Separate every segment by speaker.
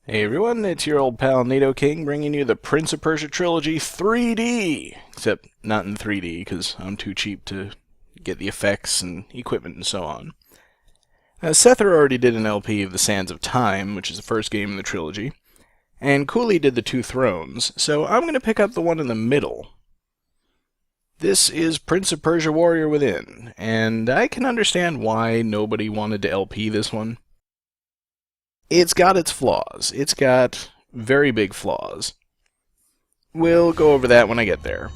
Speaker 1: Hey everyone, it's your old pal NATO King bringing you the Prince of Persia Trilogy 3D! Except not in 3D, because I'm too cheap to get the effects and equipment and so on. Sether already did an LP of The Sands of Time, which is the first game in the trilogy, and Cooley did the Two Thrones, so I'm going to pick up the one in the middle. This is Prince of Persia Warrior Within, and I can understand why nobody wanted to LP this one. It's got its flaws. It's got very big flaws. We'll go over that when I get there.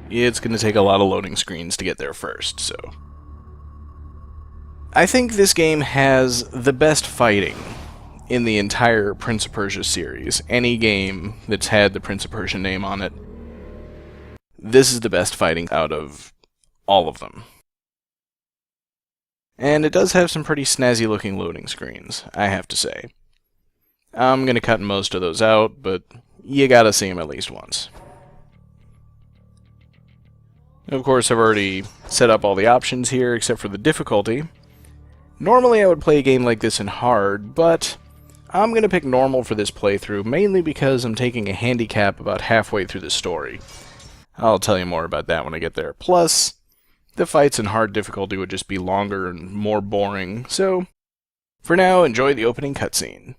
Speaker 1: It's going to take a lot of loading screens to get there first, so... I think this game has the best fighting in the entire Prince of Persia series. Any game that's had the Prince of Persia name on it. This is the best fighting out of all of them. And it does have some pretty snazzy looking loading screens, I have to say. I'm going to cut most of those out, but you gotta see them at least once. Of course, I've already set up all the options here, except for the difficulty. Normally I would play a game like this in hard, but I'm going to pick normal for this playthrough, mainly because I'm taking a handicap about halfway through the story. I'll tell you more about that when I get there. Plus, the fights in hard difficulty would just be longer and more boring, so for now, enjoy the opening cutscene.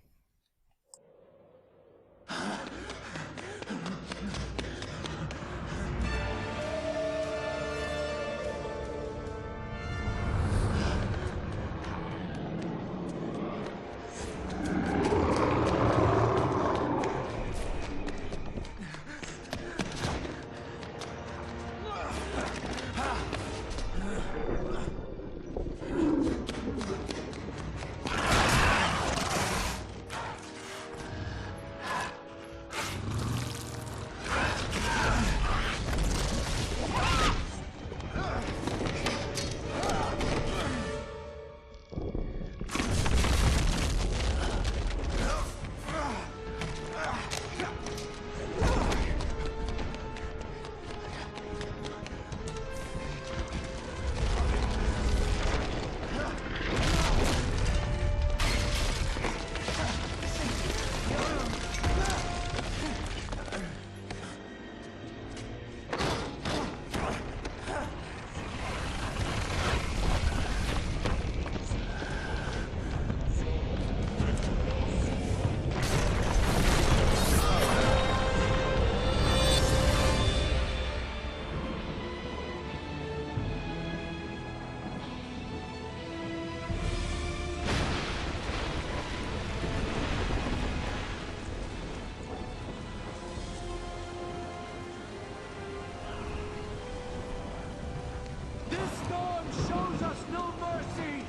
Speaker 2: Shows us no mercy.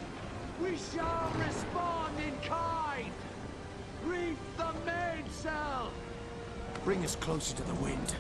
Speaker 2: We shall respond in kind. Reap the maid cell. Bring us closer to the wind.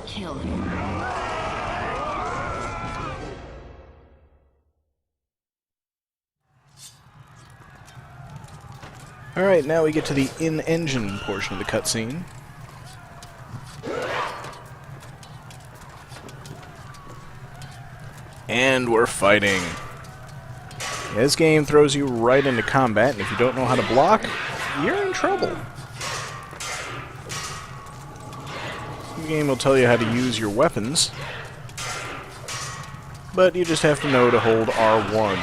Speaker 3: Kill him.
Speaker 1: Alright, now we get to the in-engine portion of the cutscene. And we're fighting. This game throws you right into combat, and if you don't know how to block, you're in trouble. The game will tell you how to use your weapons, but you just have to know to hold R1,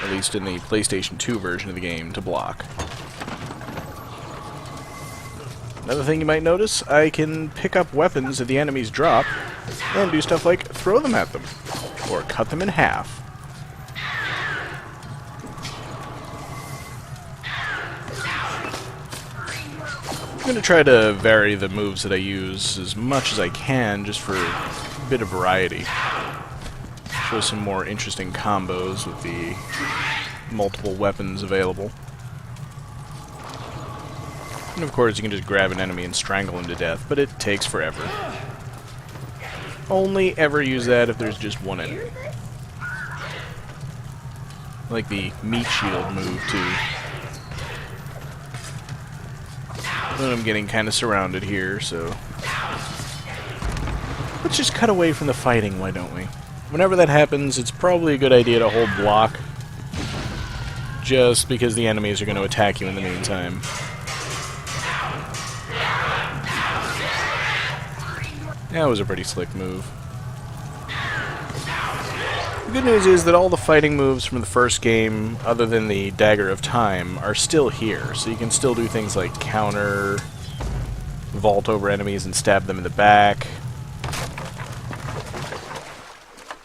Speaker 1: at least in the PlayStation 2 version of the game, to block. Another thing you might notice, I can pick up weapons that the enemies drop, and do stuff like throw them at them, or cut them in half. I'm going to try to vary the moves that I use as much as I can, just for a bit of variety. Show some more interesting combos with the multiple weapons available. And of course you can just grab an enemy and strangle him to death, but it takes forever. Only ever use that if there's just one enemy. Like the meat shield move too. But I'm getting kind of surrounded here, so let's just cut away from the fighting, why don't we? Whenever that happens, it's probably a good idea to hold block, just because the enemies are going to attack you in the meantime. That was a pretty slick move. The good news is that all the fighting moves from the first game, other than the Dagger of Time, are still here, so you can still do things like counter, vault over enemies and stab them in the back.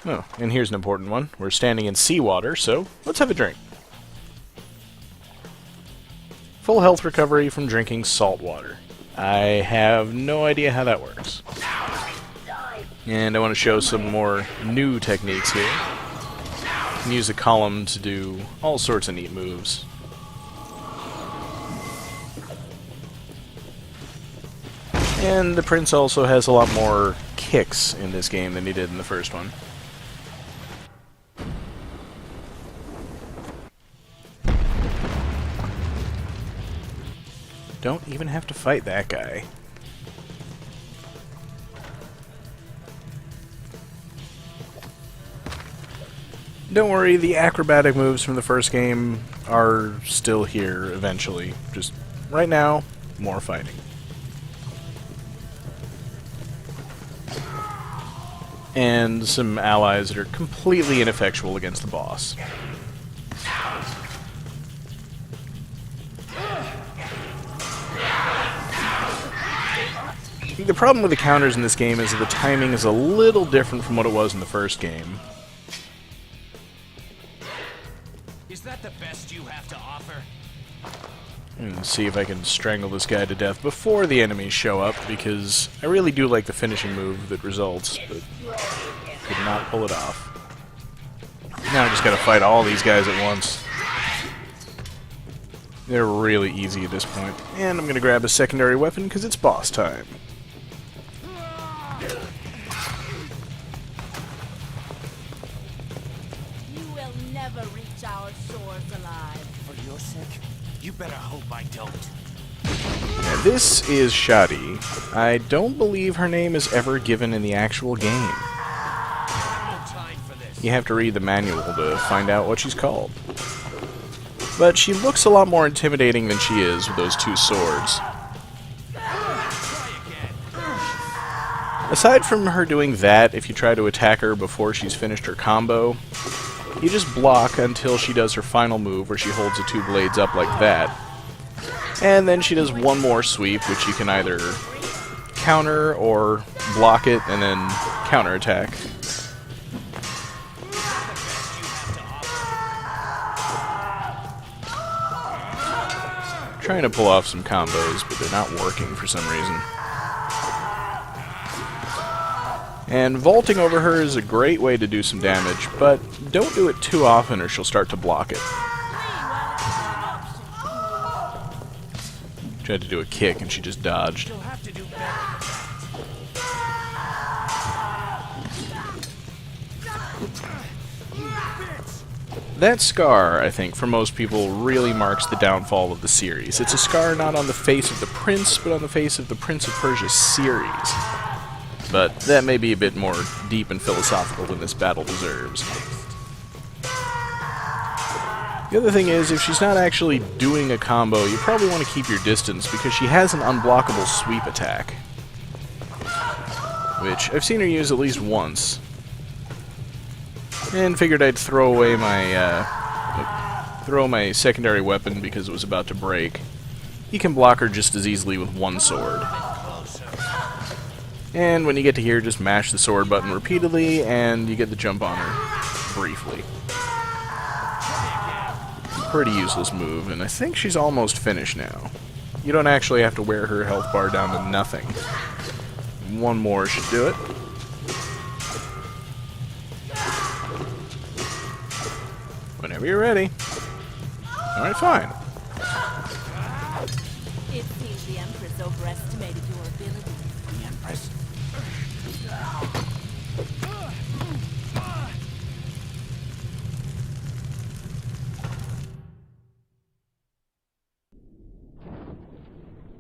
Speaker 1: Oh, and here's an important one. We're standing in seawater, so let's have a drink. Full health recovery from drinking salt water. I have no idea how that works. And I want to show some more new techniques here. You can use the column to do all sorts of neat moves. And the Prince also has a lot more kicks in this game than he did in the first one. Don't even have to fight that guy. Don't worry, the acrobatic moves from the first game are still here eventually. Just right now, more fighting. And some allies that are completely ineffectual against the boss. The problem with the counters in this game is that the timing is a little different from what it was in the first game.
Speaker 2: Is that the best you have to offer?
Speaker 1: And see if I can strangle this guy to death before the enemies show up, because I really do like the finishing move that results, but could not pull it off. Now I just gotta fight all these guys at once. They're really easy at this point. And I'm gonna grab a secondary weapon because it's boss time.
Speaker 4: You will never reach our shores alive.
Speaker 2: For your sake, you better hope I don't.
Speaker 1: Now this is Shadi. I don't believe her name is ever given in the actual game.
Speaker 2: No time for this.
Speaker 1: You have to read the manual to find out what she's called. But she looks a lot more intimidating than she is with those two swords. Aside from her doing that, if you try to attack her before she's finished her combo, you just block until she does her final move where she holds the two blades up like that. And then she does one more sweep, which you can either counter or block it and then counterattack. Trying to pull off some combos, but they're not working for some reason. And vaulting over her is a great way to do some damage, but don't do it too often or she'll start to block it. Tried to do a kick and she just dodged.
Speaker 2: You'll have to do better.
Speaker 1: That scar, I think, for most people, really marks the downfall of the series. It's a scar not on the face of the prince, but on the face of the Prince of Persia series. But that may be a bit more deep and philosophical than this battle deserves. The other thing is, if she's not actually doing a combo, you probably want to keep your distance, because she has an unblockable sweep attack. Which I've seen her use at least once. And figured I'd throw away my secondary weapon because it was about to break. You can block her just as easily with one sword. And when you get to here, just mash the sword button repeatedly, and you get the jump on her briefly. Pretty useless move, and I think she's almost finished now. You don't actually have to wear her health bar down to nothing. One more should do it. Whenever you're ready. Alright, fine.
Speaker 4: It seems the Empress overestimated your ability.
Speaker 2: The Empress?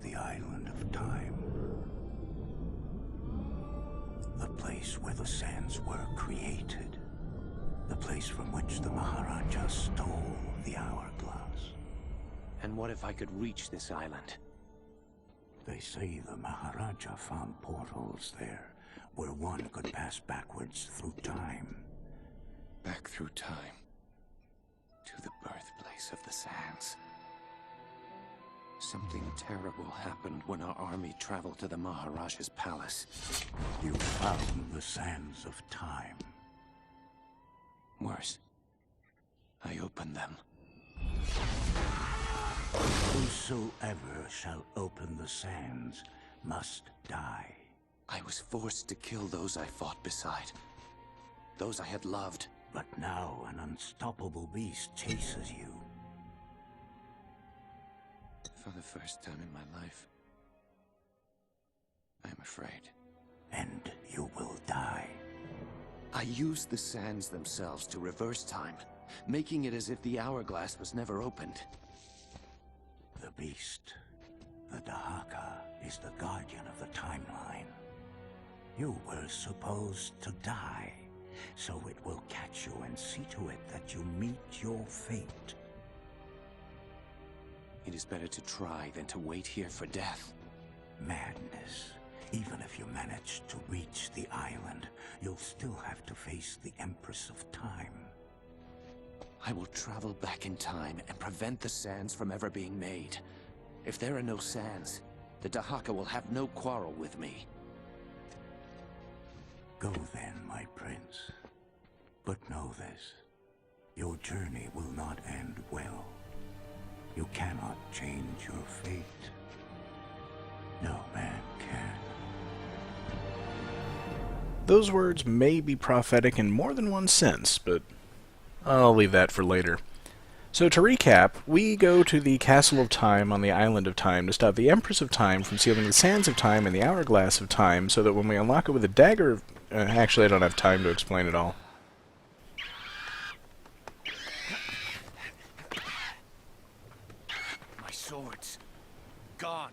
Speaker 5: The island of time. The place where the sands were created. The place from which the Maharaja stole the hourglass.
Speaker 2: And what if I could reach this island?
Speaker 5: They say the Maharaja found portals there, where one could pass backwards through time.
Speaker 2: Back through time. To the birthplace of the sands. Something terrible happened when our army traveled to the Maharaja's palace.
Speaker 5: You found the sands of time.
Speaker 2: Worse, I opened them.
Speaker 5: Whosoever shall open the sands must die.
Speaker 2: I was forced to kill those I fought beside. Those I had loved.
Speaker 5: But now an unstoppable beast chases you.
Speaker 2: For the first time in my life, I am afraid.
Speaker 5: And you will die.
Speaker 2: I used the sands themselves to reverse time, making it as if the hourglass was never opened.
Speaker 5: The beast, the Dahaka, is the guardian of the timeline. You were supposed to die, so it will catch you and see to it that you meet your fate.
Speaker 2: It is better to try than to wait here for death.
Speaker 5: Madness. Even if you manage to reach the island, you'll still have to face the Empress of Time.
Speaker 2: I will travel back in time and prevent the sands from ever being made. If there are no sands, the Dahaka will have no quarrel with me.
Speaker 5: Go then, my prince. But know this. Your journey will not end well. You cannot change your fate. No man can.
Speaker 1: Those words may be prophetic in more than one sense, but I'll leave that for later. So to recap, we go to the Castle of Time on the Island of Time to stop the Empress of Time from sealing the Sands of Time and the Hourglass of Time, so that when we unlock it with a dagger of... actually, I don't have time to explain it all.
Speaker 2: My swords. Gone.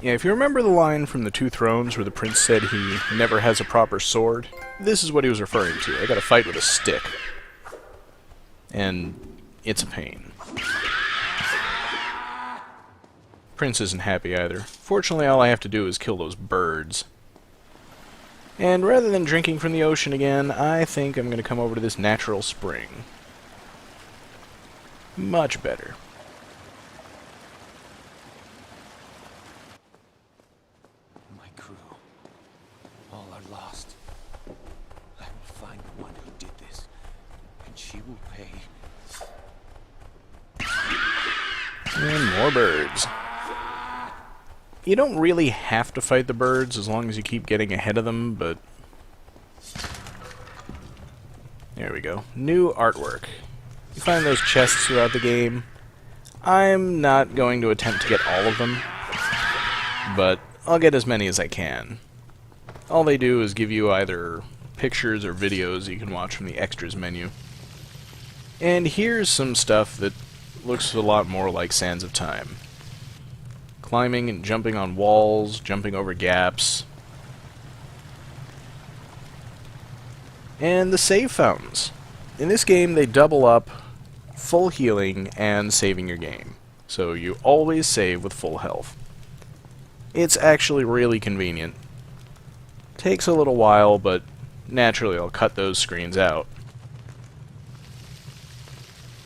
Speaker 1: Yeah, if you remember the line from The Two Thrones where the prince said he never has a proper sword, this is what he was referring to. I gotta fight with a stick. And it's a pain. Prince isn't happy either. Fortunately, all I have to do is kill those birds. And rather than drinking from the ocean again, I think I'm gonna come over to this natural spring. Much better.
Speaker 2: My crew. All are lost. I will find the one who did this, and she will pay.
Speaker 1: And more birds. You don't really have to fight the birds as long as you keep getting ahead of them, but... There we go. New artwork. You find those chests throughout the game. I'm not going to attempt to get all of them, but I'll get as many as I can. All they do is give you either pictures or videos you can watch from the extras menu. And here's some stuff that looks a lot more like Sands of Time. Climbing and jumping on walls, jumping over gaps. And the save fountains. In this game, they double up full healing and saving your game. So you always save with full health. It's actually really convenient. Takes a little while, but naturally I'll cut those screens out.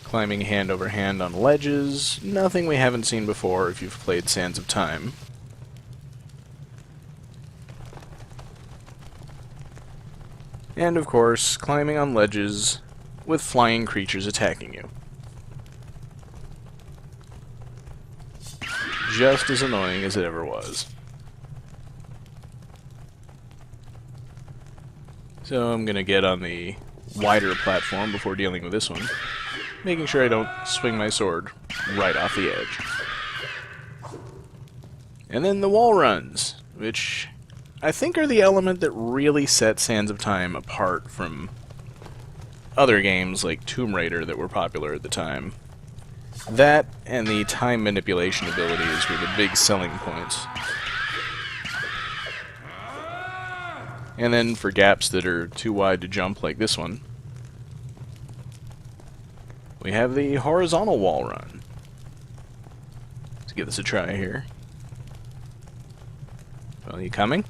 Speaker 1: Climbing hand over hand on ledges, nothing we haven't seen before if you've played Sands of Time. And of course, climbing on ledges with flying creatures attacking you. Just as annoying as it ever was. So I'm gonna get on the wider platform before dealing with this one, making sure I don't swing my sword right off the edge. And then the wall runs, which I think are the element that really set Sands of Time apart from other games like Tomb Raider that were popular at the time. That and the time manipulation abilities were the big selling points. And then for gaps that are too wide to jump like this one, we have the horizontal wall run. Let's give this a try here. Well, you coming?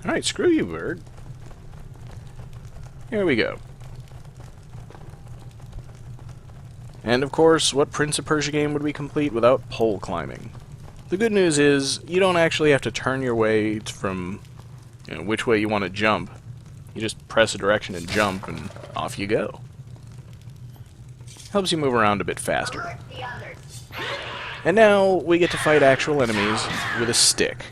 Speaker 1: Alright, screw you, bird. Here we go. And of course, what Prince of Persia game would we complete without pole climbing? The good news is, you don't actually have to turn your way from which way you want to jump. You just press a direction and jump, and off you go. Helps you move around a bit faster. And now we get to fight actual enemies with a stick.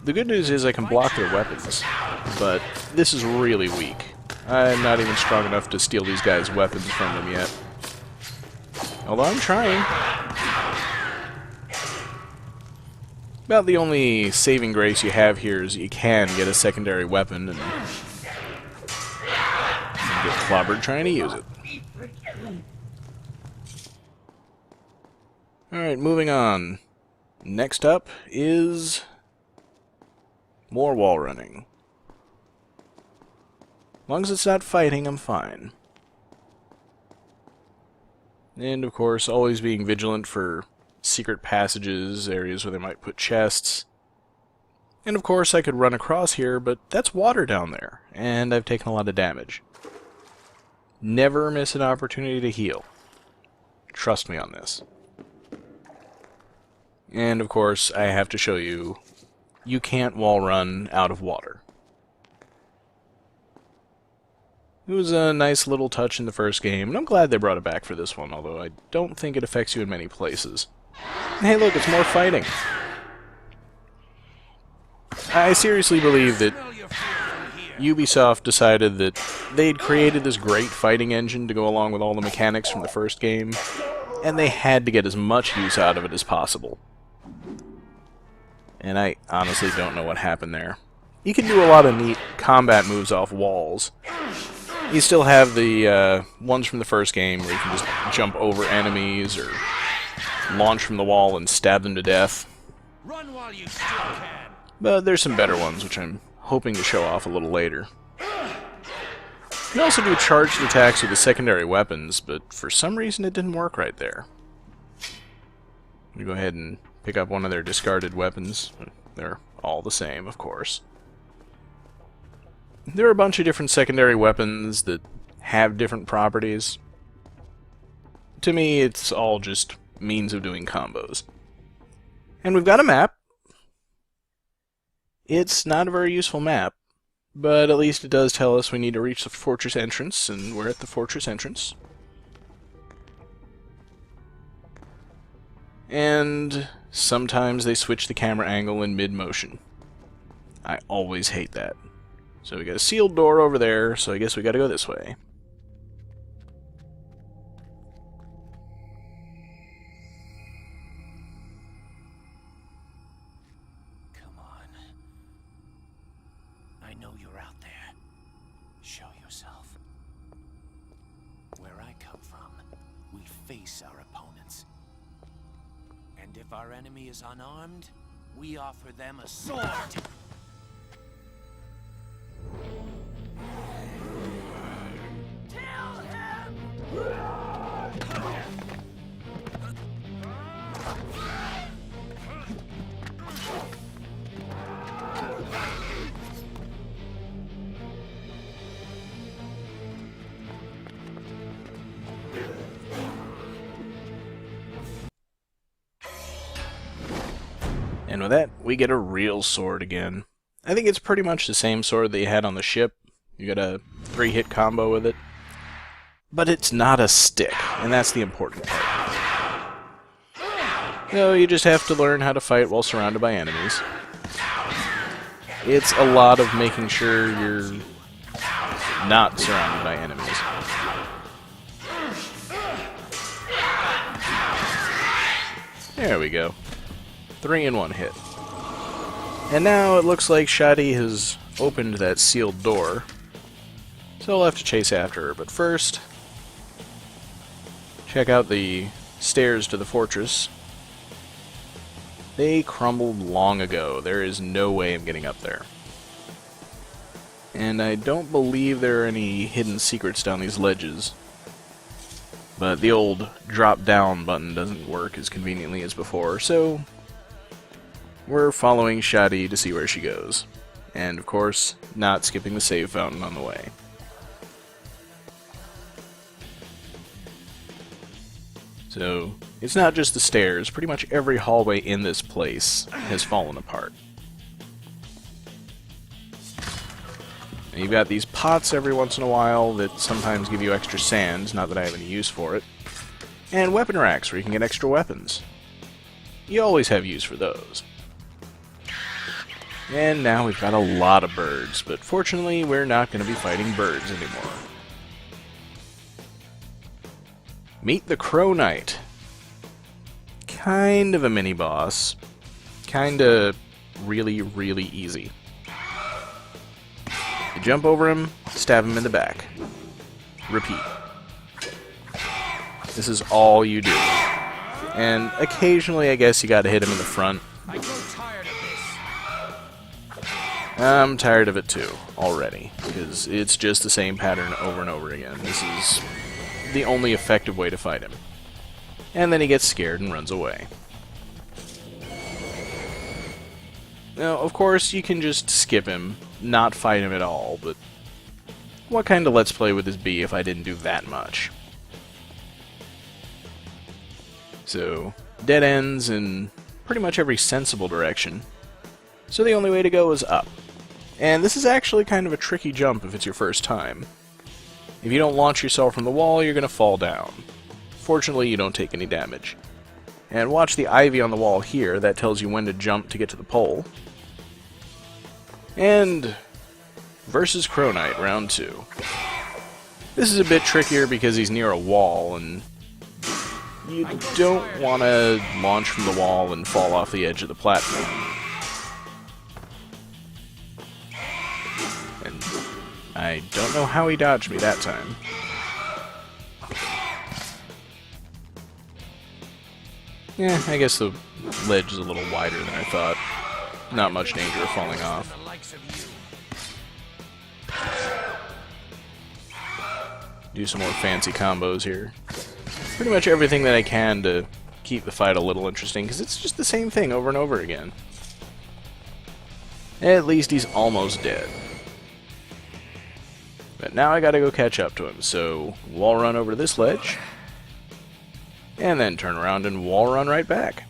Speaker 1: The good news is I can block their weapons, but this is really weak. I'm not even strong enough to steal these guys' weapons from them yet. Although I'm trying. About the only saving grace you have here is you can get a secondary weapon and get clobbered trying to use it. Alright, moving on. Next up is more wall running. As long as it's not fighting, I'm fine. And of course, always being vigilant for secret passages, areas where they might put chests. And of course, I could run across here, but that's water down there, and I've taken a lot of damage. Never miss an opportunity to heal. Trust me on this. And of course, I have to show you, you can't wall run out of water. It was a nice little touch in the first game, and I'm glad they brought it back for this one, although I don't think it affects you in many places. And hey look, it's more fighting! I seriously believe that Ubisoft decided that they'd created this great fighting engine to go along with all the mechanics from the first game, and they had to get as much use out of it as possible. And I honestly don't know what happened there. You can do a lot of neat combat moves off walls. You still have the ones from the first game where you can just jump over enemies or launch from the wall and stab them to death.
Speaker 2: Run while you still can.
Speaker 1: But there's some better ones, which I'm hoping to show off a little later. You can also do charged attacks with the secondary weapons, but for some reason it didn't work right there. Let me go ahead and pick up one of their discarded weapons. They're all the same, of course. There are a bunch of different secondary weapons that have different properties. To me, it's all just means of doing combos. And we've got a map. It's not a very useful map, but at least it does tell us we need to reach the fortress entrance, and we're at the fortress entrance. And sometimes they switch the camera angle in mid-motion. I always hate that. So we got a sealed door over there, so I guess we gotta go this way.
Speaker 2: Come on. you're out there, show yourself. Where I come from, we face our opponents. And if our enemy is unarmed, we offer them a sword. Kill him!
Speaker 1: And with that, we get a real sword again. I think it's pretty much the same sword that you had on the ship. You got a 3-hit combo with it. But it's not a stick, and that's the important part. No, you just have to learn how to fight while surrounded by enemies. It's a lot of making sure you're not surrounded by enemies. There we go. 3 in 1 hit. And now it looks like Shadi has opened that sealed door. So I'll have to chase after her, but first, check out the stairs to the fortress. They crumbled long ago. There is no way I'm getting up there. And I don't believe there are any hidden secrets down these ledges. But the old drop-down button doesn't work as conveniently as before, so we're following Shadi to see where she goes. And, of course, not skipping the save fountain on the way. So, it's not just the stairs. Pretty much every hallway in this place has fallen apart. And you've got these pots every once in a while that sometimes give you extra sand, not that I have any use for it. And weapon racks where you can get extra weapons. You always have use for those. And now we've got a lot of birds, but fortunately we're not going to be fighting birds anymore. Meet the Crow Knight. Kind of a mini-boss. Kinda really, really easy. You jump over him, stab him in the back. Repeat. This is all you do. And occasionally I guess you gotta hit him in the front.
Speaker 2: I grow tired of this.
Speaker 1: I'm tired of it too, already, because it's just the same pattern over and over again. This is the only effective way to fight him. And then he gets scared and runs away. Now, of course, you can just skip him, not fight him at all, but what kind of Let's Play would this be if I didn't do that much? So, dead ends in pretty much every sensible direction. So the only way to go is up. And this is actually kind of a tricky jump if it's your first time. If you don't launch yourself from the wall, you're going to fall down. Fortunately, you don't take any damage. And watch the ivy on the wall here, that tells you when to jump to get to the pole. And versus Crow Knight, round 2. This is a bit trickier because he's near a wall, and you don't want to launch from the wall and fall off the edge of the platform. And I don't know how he dodged me that time. Yeah, I guess the ledge is a little wider than I thought. Not much danger of falling off. Do some more fancy combos here. Pretty much everything that I can to keep the fight a little interesting, because it's just the same thing over and over again. At least he's almost dead. But now I gotta go catch up to him, so wall run over to this ledge, and then turn around and wall run right back.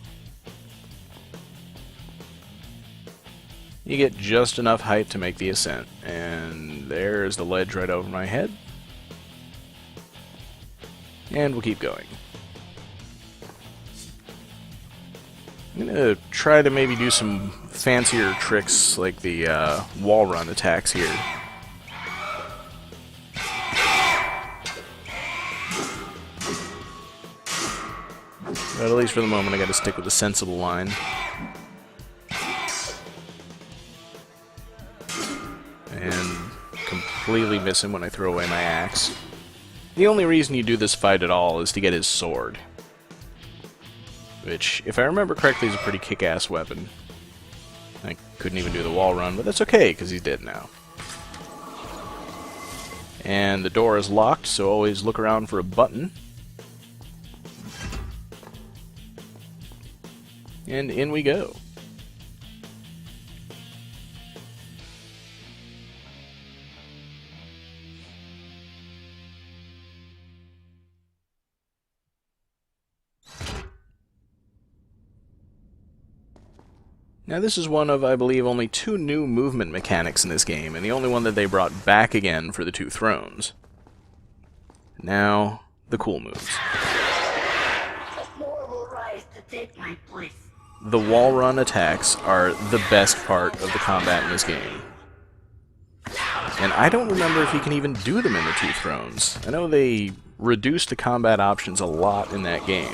Speaker 1: You get just enough height to make the ascent, and there's the ledge right over my head. And we'll keep going. I'm gonna try to maybe do some fancier tricks like the wall run attacks here. But at least for the moment I gotta stick with the sensible line. and completely miss him when I throw away my axe. The only reason you do this fight at all is to get his sword, which, if I remember correctly, is a pretty kick-ass weapon. I couldn't even do the wall run, but that's okay, because he's dead now. And the door is locked, so always look around for a button. And in we go. Now this is one of, I believe, only 2 new movement mechanics in this game, and the only one that they brought back again for the 2 thrones. Now, the cool moves. The wall run attacks are the best part of the combat in this game. And I don't remember if you can even do them in the 2 thrones. I know they reduced the combat options a lot in that game.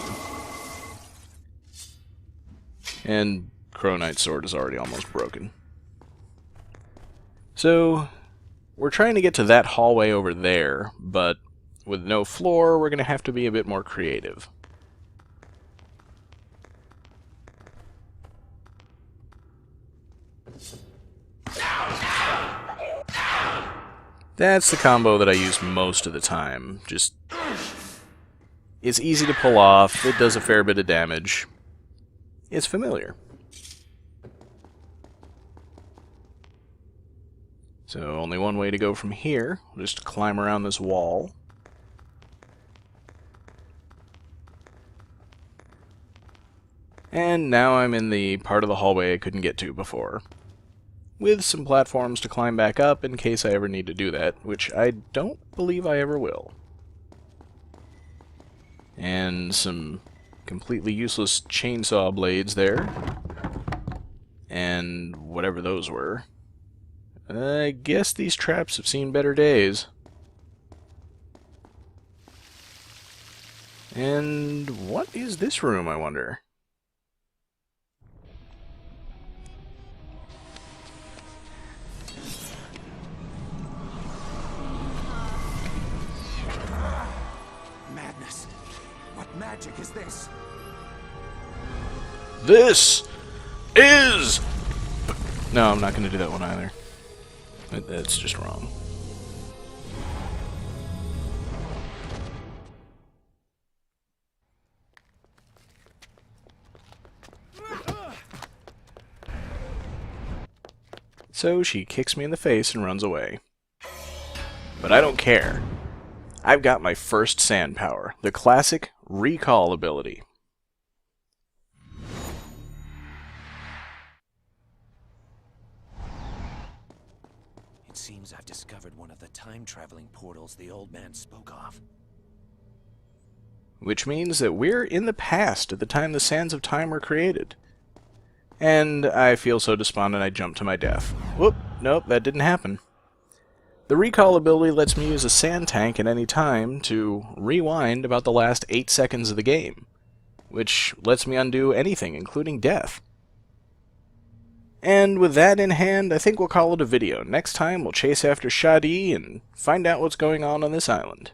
Speaker 1: And Crow Knight's sword is already almost broken. So, we're trying to get to that hallway over there, but with no floor, we're going to have to be a bit more creative. That's the combo that I use most of the time. Just, it's easy to pull off, it does a fair bit of damage. It's familiar. So, only one way to go from here. Just climb around this wall. And now I'm in the part of the hallway I couldn't get to before. With some platforms to climb back up in case I ever need to do that, which I don't believe I ever will. And some completely useless chainsaw blades there. And whatever those were. I guess these traps have seen better days. And what is this room, I wonder?
Speaker 2: Madness. What magic is this?
Speaker 1: This is... No, I'm not going to do that one either. That's just wrong. So she kicks me in the face and runs away. But I don't care. I've got my first sand power, the classic recall ability.
Speaker 2: It seems I've discovered one of the time-traveling portals the old man spoke of.
Speaker 1: Which means that we're in the past at the time the Sands of Time were created. And I feel so despondent I jump to my death. Whoop, nope, that didn't happen. The recall ability lets me use a sand tank at any time to rewind about the last 8 seconds of the game, which lets me undo anything, including death. And with that in hand, I think we'll call it a video. Next time, we'll chase after Shadi and find out what's going on this island.